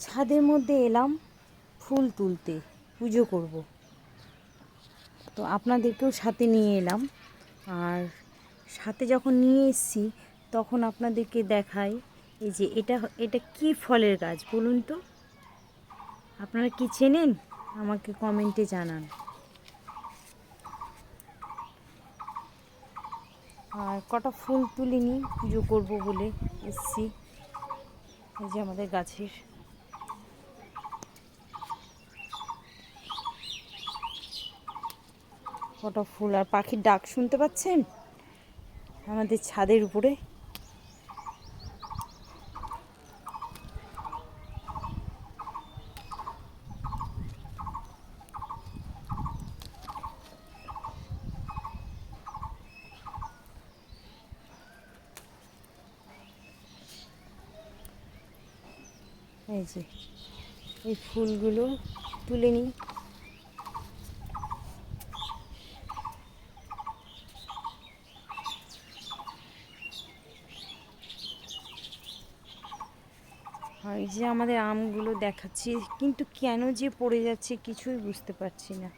ছাদের মধ্যে এলাম ফুল তুলতে, পুজো করব। তো আপনাদেরকেও সাথে নিয়ে এলাম। আর সাথে যখন নিয়ে এসেছি তখন আপনাদেরকে দেখাই, এই যে এটা কি ফলের গাছ বলুন তো? আপনারা কি চেনেন? আমাকে কমেন্টে জানান। আর কটা ফুল তুলিনি, পুজো করব বলে এসেছি। এই যে আমাদের গাছের কটা ফুল, আর পাখির ডাক শুনতে পাচ্ছেন আমাদের ছাদের উপরে। এই যে এই ফুলগুলো তুলে নিই। আর এই যে আমাদের আমগুলো দেখাচ্ছি, কিন্তু কেন যে পড়ে যাচ্ছে কিছুই বুঝতে পারছি না।